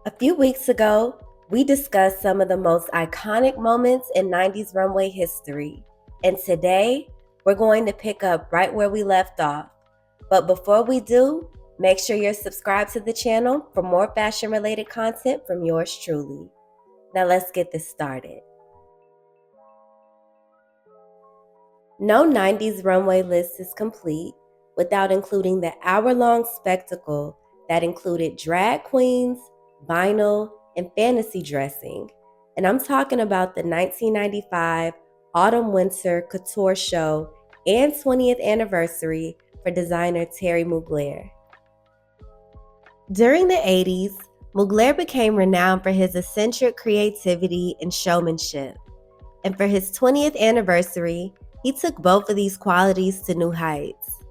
A few weeks ago, we discussed some of the most iconic moments in 90's runway history. And today, we're going to pick up right where we left off. But before we do, make sure you're subscribed to the channel for more fashion related content from yours truly. Now let's get this started. No 90's runway list is complete without including the hour-long spectacle that included drag queens, vinyl, and fantasy dressing. And I'm talking about the 1995 Autumn-Winter Couture Show and 20th anniversary for designer Thierry Mugler. During the 80s, Mugler became renowned for his eccentric creativity and showmanship. And for his 20th anniversary, he took both of these qualities to new heights.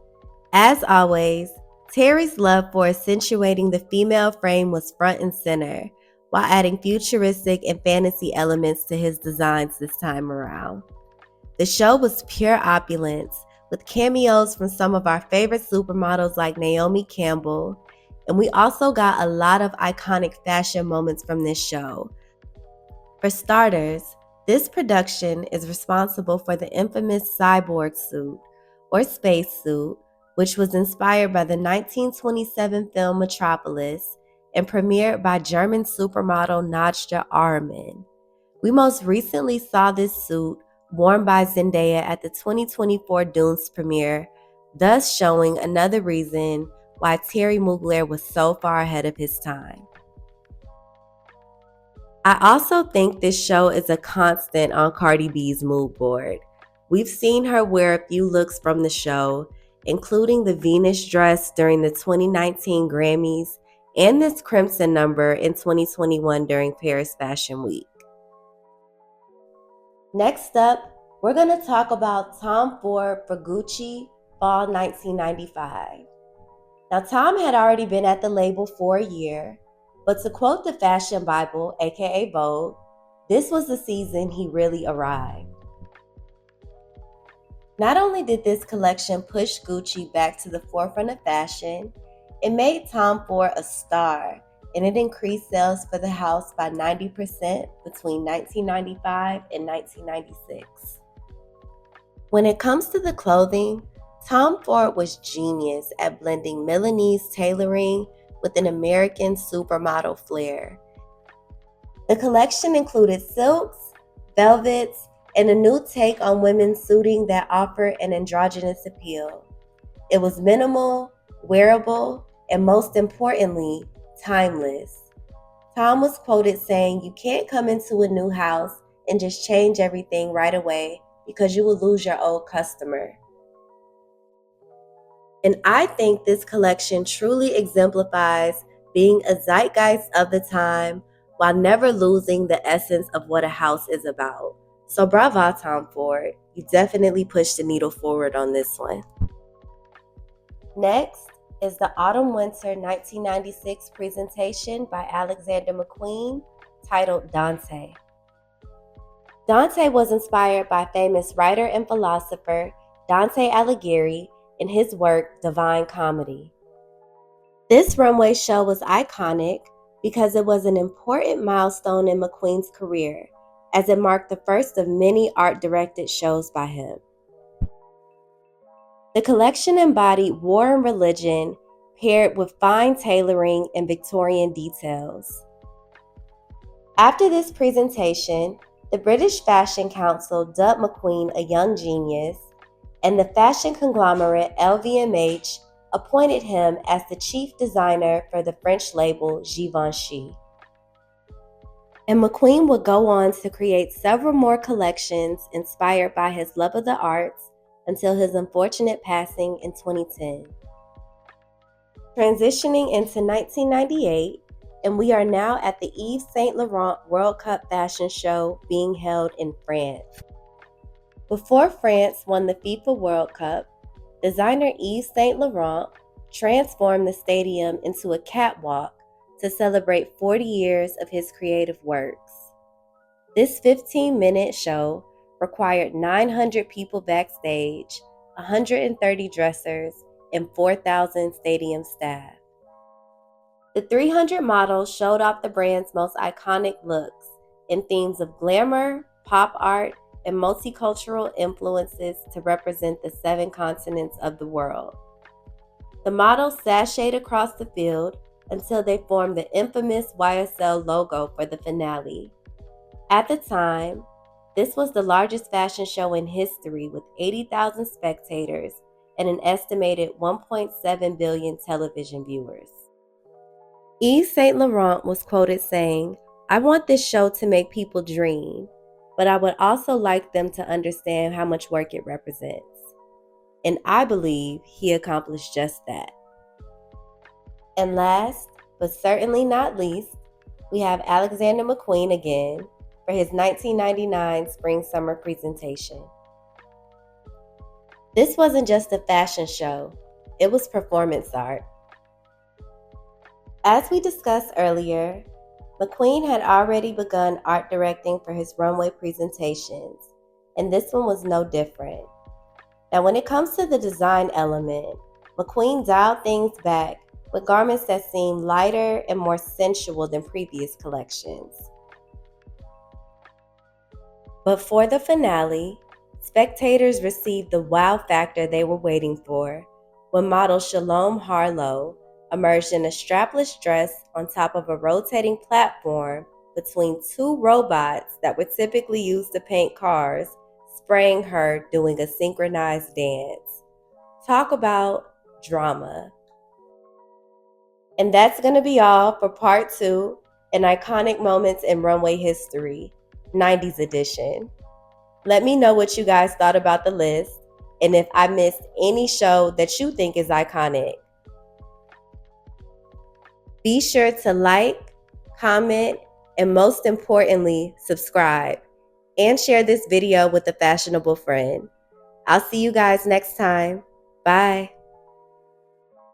As always, Terry's love for accentuating the female frame was front and center, while adding futuristic and fantasy elements to his designs this time around. The show was pure opulence, with cameos from some of our favorite supermodels like Naomi Campbell, and we also got a lot of iconic fashion moments from this show. For starters, this production is responsible for the infamous cyborg suit, or spacesuit, which was inspired by the 1927 film Metropolis and premiered by German supermodel Nadja Auermann. We most recently saw this suit worn by Zendaya at the 2024 Dunes premiere, thus showing another reason why Thierry Mugler was so far ahead of his time. I also think this show is a constant on Cardi B's mood board. We've seen her wear a few looks from the show, including the Venus dress during the 2019 Grammys and this crimson number in 2021 during Paris Fashion Week. Next up, we're going to talk about Tom Ford for Gucci Fall 1995. Now, Tom had already been at the label for a year, but to quote the Fashion Bible, aka Vogue, this was the season he really arrived. Not only did this collection push Gucci back to the forefront of fashion, it made Tom Ford a star, and it increased sales for the house by 90% between 1995 and 1996. When it comes to the clothing, Tom Ford was genius at blending Milanese tailoring with an American supermodel flair. The collection included silks, velvets, and a new take on women's suiting that offered an androgynous appeal. It was minimal, wearable, and most importantly, timeless. Tom was quoted saying, "You can't come into a new house and just change everything right away because you will lose your old customer." And I think this collection truly exemplifies being a zeitgeist of the time while never losing the essence of what a house is about. So bravo, Tom Ford. You definitely pushed the needle forward on this one. Next is the Autumn-Winter 1996 presentation by Alexander McQueen titled Dante. Dante was inspired by famous writer and philosopher Dante Alighieri in his work Divine Comedy. This runway show was iconic because it was an important milestone in McQueen's career, as it marked the first of many art-directed shows by him. The collection embodied war and religion, paired with fine tailoring and Victorian details. After this presentation, the British Fashion Council dubbed McQueen a young genius, and the fashion conglomerate LVMH appointed him as the chief designer for the French label Givenchy. And McQueen would go on to create several more collections inspired by his love of the arts until his unfortunate passing in 2010. Transitioning into 1998, and we are now at the Yves Saint Laurent World Cup fashion show being held in France. Before France won the FIFA World Cup, designer Yves Saint Laurent transformed the stadium into a catwalk to celebrate 40 years of his creative works. This 15-minute show required 900 people backstage, 130 dressers, and 4,000 stadium staff. The 300 models showed off the brand's most iconic looks in themes of glamour, pop art, and multicultural influences to represent the 7 continents of the world. The models sashayed across the field until they formed the infamous YSL logo for the finale. At the time, this was the largest fashion show in history with 80,000 spectators and an estimated 1.7 billion television viewers. Yves Saint Laurent was quoted saying, "I want this show to make people dream, but I would also like them to understand how much work it represents." And I believe he accomplished just that. And last, but certainly not least, we have Alexander McQueen again for his 1999 Spring-Summer presentation. This wasn't just a fashion show, it was performance art. As we discussed earlier, McQueen had already begun art directing for his runway presentations, and this one was no different. Now, when it comes to the design element, McQueen dialed things back with garments that seemed lighter and more sensual than previous collections. But for the finale, spectators received the wow factor they were waiting for when model Shalom Harlow emerged in a strapless dress on top of a rotating platform between 2 robots that were typically used to paint cars, spraying her doing a synchronized dance. Talk about drama. And that's going to be all for part 2, an iconic moments in runway history, 90s edition. Let me know what you guys thought about the list and if I missed any show that you think is iconic. Be sure to like, comment, and most importantly, subscribe. And share this video with a fashionable friend. I'll see you guys next time. Bye.